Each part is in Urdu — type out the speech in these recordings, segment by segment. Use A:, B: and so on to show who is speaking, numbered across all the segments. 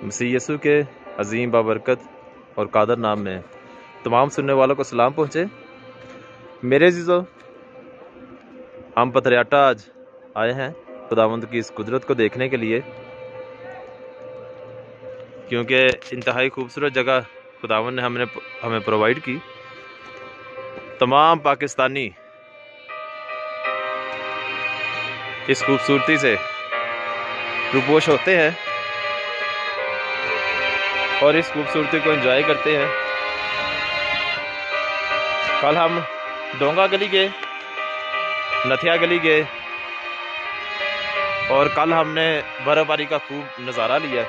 A: مسیح یسوع کے عظیم بابرکت اور قادر نام میں تمام سننے والوں کو سلام پہنچے۔ میرے عزیزو، ہم پتھریاٹا آج آئے ہیں خداوند کی اس قدرت کو دیکھنے کے لیے، کیونکہ انتہائی خوبصورت جگہ خداوند نے ہمیں پرووائڈ کی۔ تمام پاکستانی اس خوبصورتی سے روپوش ہوتے ہیں اور اس خوبصورتی کو انجوائے کرتے ہیں۔ کل ہم ڈونگا گلی گئے، نتھیا گلی گئے، اور کل ہم نے برف باری کا خوب نظارہ لیا،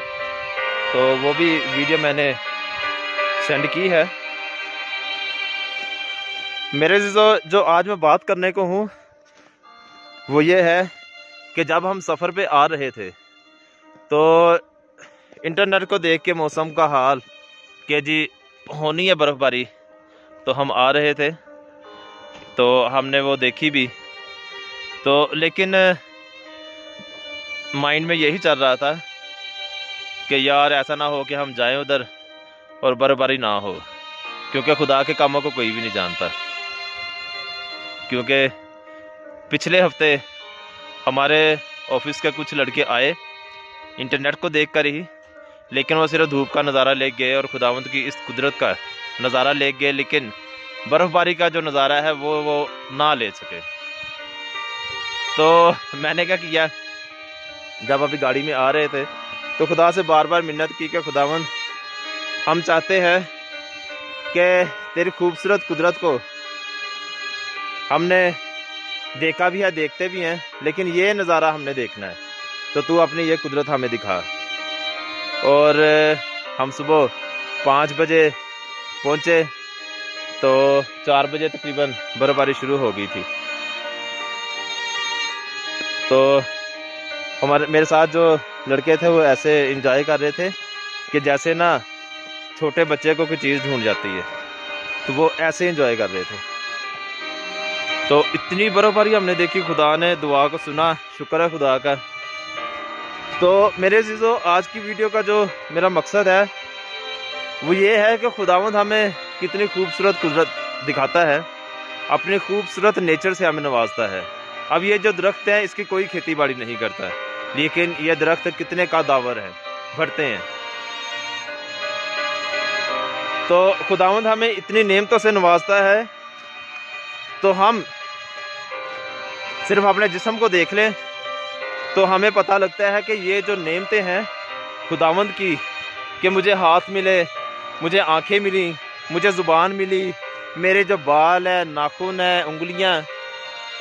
A: تو وہ بھی ویڈیو میں نے سینڈ کی ہے۔ میرے عزیزو، جو آج میں بات کرنے کو ہوں وہ یہ ہے کہ جب ہم سفر پہ آ رہے تھے تو انٹرنیٹ کو دیکھ کے موسم کا حال کہ جی ہونی ہے برف باری، تو ہم آ رہے تھے تو ہم نے وہ دیکھی بھی، تو لیکن مائنڈ میں یہی چل رہا تھا کہ یار ایسا نہ ہو کہ ہم جائیں ادھر اور برف باری نہ ہو، کیونکہ خدا کے کاموں کو کوئی بھی نہیں جانتا۔ کیونکہ پچھلے ہفتے ہمارے آفس کے کچھ لڑکے آئے انٹرنیٹ کو دیکھ کر ہی، لیکن وہ صرف دھوپ کا نظارہ لے گئے اور خداوند کی اس قدرت کا نظارہ لے گئے، لیکن برف باری کا جو نظارہ ہے وہ نہ لے سکے۔ تو میں نے کیا کیا، جب ابھی گاڑی میں آ رہے تھے تو خدا سے بار بار منت کی کہ خداوند، ہم چاہتے ہیں کہ تیری خوبصورت قدرت کو ہم نے دیکھا بھی ہے، دیکھتے بھی ہیں، لیکن یہ نظارہ ہم نے دیکھنا ہے، تو اپنی یہ قدرت ہمیں دکھا۔ اور ہم صبح 5 بجے پہنچے تو 4 بجے تقریباً برف باری شروع ہو گئی تھی۔ تو میرے ساتھ جو لڑکے تھے وہ ایسے انجوائے کر رہے تھے کہ جیسے نا چھوٹے بچے کو کوئی چیز ڈھونڈ جاتی ہے، تو وہ ایسے انجوائے کر رہے تھے۔ تو اتنی برف باری ہم نے دیکھی، خدا نے دعا کو سنا، شکر ہے خدا کا۔ تو میرے عزیزو، آج کی ویڈیو کا جو میرا مقصد ہے وہ یہ ہے کہ خداوند ہمیں کتنی خوبصورت قدرت دکھاتا ہے، اپنی خوبصورت نیچر سے ہمیں نوازتا ہے۔ اب یہ جو درخت ہیں اس کی کوئی کھیتی باڑی نہیں کرتا، لیکن یہ درخت کتنے کا داور ہیں، بڑھتے ہیں۔ تو خداوند ہمیں اتنی نعمتوں سے نوازتا ہے، تو ہم صرف اپنے جسم کو دیکھ لیں تو ہمیں پتہ لگتا ہے کہ یہ جو نعمتیں ہیں خداوند کی، کہ مجھے ہاتھ ملے، مجھے آنکھیں ملی، مجھے زبان ملی، میرے جو بال ہیں، ناخن ہیں، انگلیاں،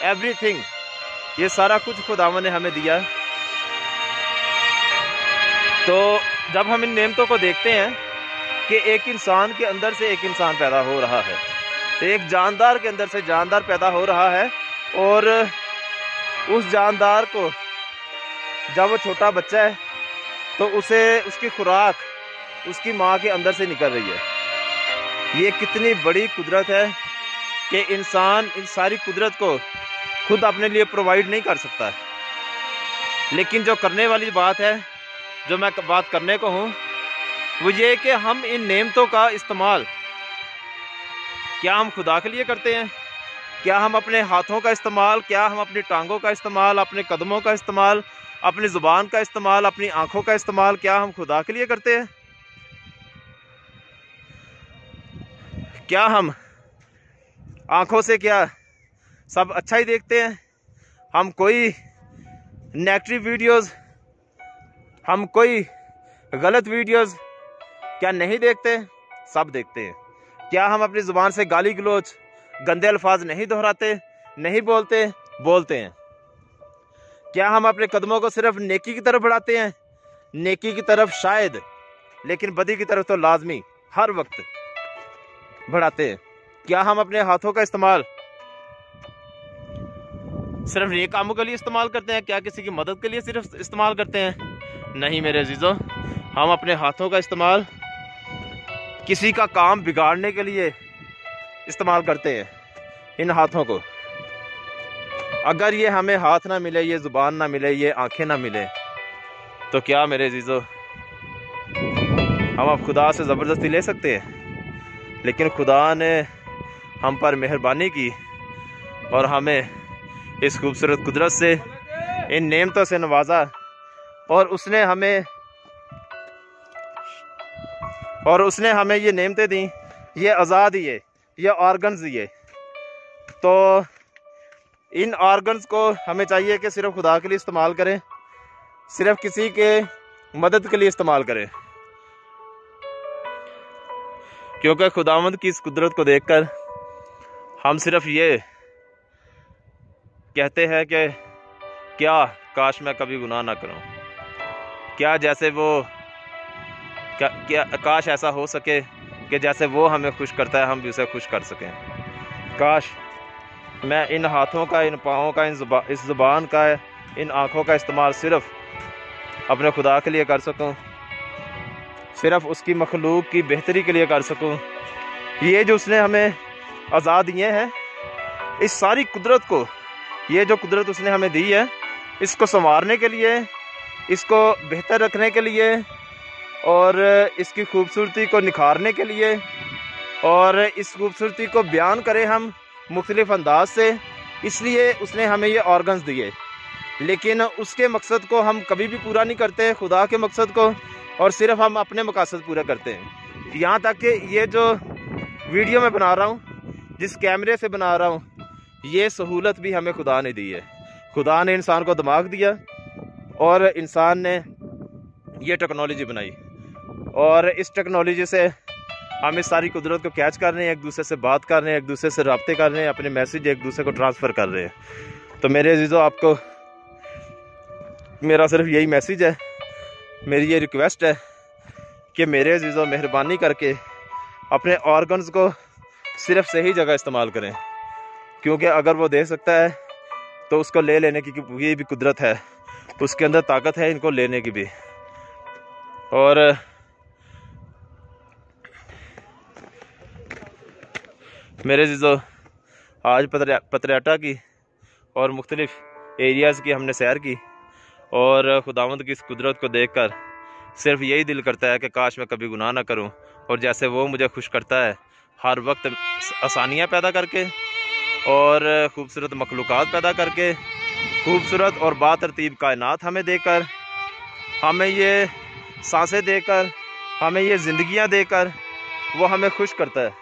A: ایوری تھنگ، یہ سارا کچھ خداوند نے ہمیں دیا۔ تو جب ہم ان نعمتوں کو دیکھتے ہیں کہ ایک انسان کے اندر سے ایک انسان پیدا ہو رہا ہے، ایک جاندار کے اندر سے جاندار پیدا ہو رہا ہے، اور اس جاندار کو جب وہ چھوٹا بچہ ہے تو اسے اس کی خوراک اس کی ماں کے اندر سے نکل رہی ہے۔ یہ کتنی بڑی قدرت ہے کہ انسان ان ساری قدرت کو خود اپنے لیے پرووائڈ نہیں کر سکتا، لیکن جو کرنے والی بات ہے، جو میں بات کرنے کو ہوں، وہ یہ کہ ہم ان نعمتوں کا استعمال کیا ہم خدا کے لیے کرتے ہیں؟ کیا ہم اپنے ہاتھوں کا استعمال، کیا ہم اپنی ٹانگوں کا استعمال، اپنے قدموں کا استعمال، اپنی زبان کا استعمال، اپنی آنکھوں کا استعمال، کیا ہم خدا کے لیے کرتے ہیں؟ کیا ہم آنکھوں سے کیا سب اچھا ہی دیکھتے ہیں؟ ہم کوئی نیگیٹو ویڈیوز، ہم کوئی غلط ویڈیوز کیا نہیں دیکھتے؟ سب دیکھتے ہیں۔ کیا ہم اپنی زبان سے گالی گلوچ، گندے الفاظ نہیں دہراتے، نہیں بولتے؟ بولتے ہیں۔ کیا ہم اپنے قدموں کو صرف نیکی کی طرف بڑھاتے ہیں؟ نیکی کی طرف شاید، لیکن بدی کی طرف تو لازمی ہر وقت بڑھاتے ہیں۔ کیا ہم اپنے ہاتھوں کا استعمال صرف نیک کاموں کے لیے استعمال کرتے ہیں؟ کیا کسی کی مدد کے لیے صرف استعمال کرتے ہیں؟ نہیں میرے عزیزو، ہم اپنے ہاتھوں کا استعمال کسی کا کام بگاڑنے کے لیے استعمال کرتے ہیں۔ ان ہاتھوں کو اگر یہ ہمیں ہاتھ نہ ملے، یہ زبان نہ ملے، یہ آنکھیں نہ ملے، تو کیا میرے عزیزو ہم اب خدا سے زبردستی لے سکتے ہیں، لیکن خدا نے ہم پر مہربانی کی اور ہمیں اس خوبصورت قدرت سے، ان نعمتوں سے نوازا، اور اس نے ہمیں یہ نعمتیں دیں، یہ اعضاء دیے، یہ آرگنز دیے۔ تو ان آرگنز کو ہمیں چاہیے کہ صرف خدا کے لیے استعمال کریں، صرف کسی کے مدد کے لیے استعمال کریں، کیونکہ خداوند کی اس قدرت کو دیکھ کر ہم صرف یہ کہتے ہیں کہ کیا کاش میں کبھی گناہ نہ کروں، کاش ایسا ہو سکے کہ جیسے وہ ہمیں خوش کرتا ہے ہم بھی اسے خوش کر سکیں۔ کاش میں ان ہاتھوں کا، ان پاؤں کا، اس زبان کا، ان آنکھوں کا استعمال صرف اپنے خدا کے لیے کر سکوں، صرف اس کی مخلوق کی بہتری کے لیے کر سکوں۔ یہ جو اس نے ہمیں اعضاء دیے ہیں، اس ساری قدرت کو، یہ جو قدرت اس نے ہمیں دی ہے، اس کو سنوارنے کے لیے، اس کو بہتر رکھنے کے لیے، اور اس کی خوبصورتی کو نکھارنے کے لیے، اور اس خوبصورتی کو بیان کریں ہم مختلف انداز سے، اس لیے اس نے ہمیں یہ آرگنز دیے۔ لیکن اس کے مقصد کو ہم کبھی بھی پورا نہیں کرتے، خدا کے مقصد کو، اور صرف ہم اپنے مقاصد پورے کرتے ہیں۔ یہاں تک کہ یہ جو ویڈیو میں بنا رہا ہوں، جس کیمرے سے بنا رہا ہوں، یہ سہولت بھی ہمیں خدا نے دی ہے۔ خدا نے انسان کو دماغ دیا اور انسان نے یہ ٹیکنالوجی بنائی، اور اس ٹیکنالوجی سے ہم اس ساری قدرت کو کیچ کر رہے ہیں، ایک دوسرے سے بات کر رہے ہیں، ایک دوسرے سے رابطے کر رہے ہیں، اپنے میسیج ایک دوسرے کو ٹرانسفر کر رہے ہیں۔ تو میرے عزیزو، آپ کو میرا صرف یہی میسیج ہے، میری یہ ریکویسٹ ہے کہ میرے عزیزو مہربانی کر کے اپنے آرگنز کو صرف صحیح جگہ استعمال کریں، کیونکہ اگر وہ دے سکتا ہے تو اس کو لے لینے کی یہ بھی قدرت ہے، اس کے اندر طاقت ہے ان کو لینے کی بھی۔ اور میرے عزیزو، آج پتریاٹا کی اور مختلف ایریاز کی ہم نے سیر کی، اور خداوند کی اس قدرت کو دیکھ کر صرف یہی دل کرتا ہے کہ کاش میں کبھی گناہ نہ کروں، اور جیسے وہ مجھے خوش کرتا ہے ہر وقت آسانیاں پیدا کر کے، اور خوبصورت مخلوقات پیدا کر کے، خوبصورت اور باترتیب کائنات ہمیں دے کر، ہمیں یہ سانسیں دے کر، ہمیں یہ زندگیاں دے کر، وہ ہمیں خوش کرتا ہے،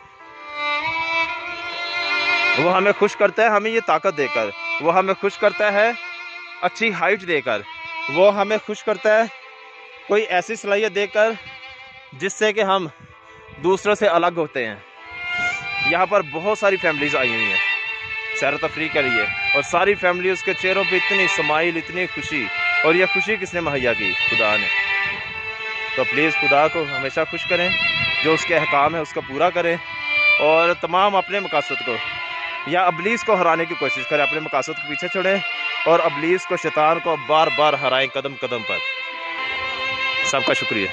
A: وہ ہمیں خوش کرتا ہے، ہمیں یہ طاقت دے کر، وہ ہمیں خوش کرتا ہے اچھی ہائٹ دے کر، وہ ہمیں خوش کرتا ہے کوئی ایسی صلاحیت دے کر جس سے کہ ہم دوسروں سے الگ ہوتے ہیں۔ یہاں پر بہت ساری فیملیز آئی ہوئی ہیں سیر و تفریح کے لیے، اور ساری فیملی اس کے چہروں پہ اتنی سمائل، اتنی خوشی، اور یہ خوشی کس نے مہیا کی؟ خدا نے۔ تو پلیز خدا کو ہمیشہ خوش کریں، جو اس کے احکام ہے اس کو پورا کریں، اور تمام اپنے مقاصد کو یا ابلیس کو ہرانے کی کوشش کریں، اپنے مقاصد کو پیچھے چھوڑیں، اور ابلیس کو، شیطان کو بار بار ہرائیں قدم قدم پر۔ سب کا شکریہ۔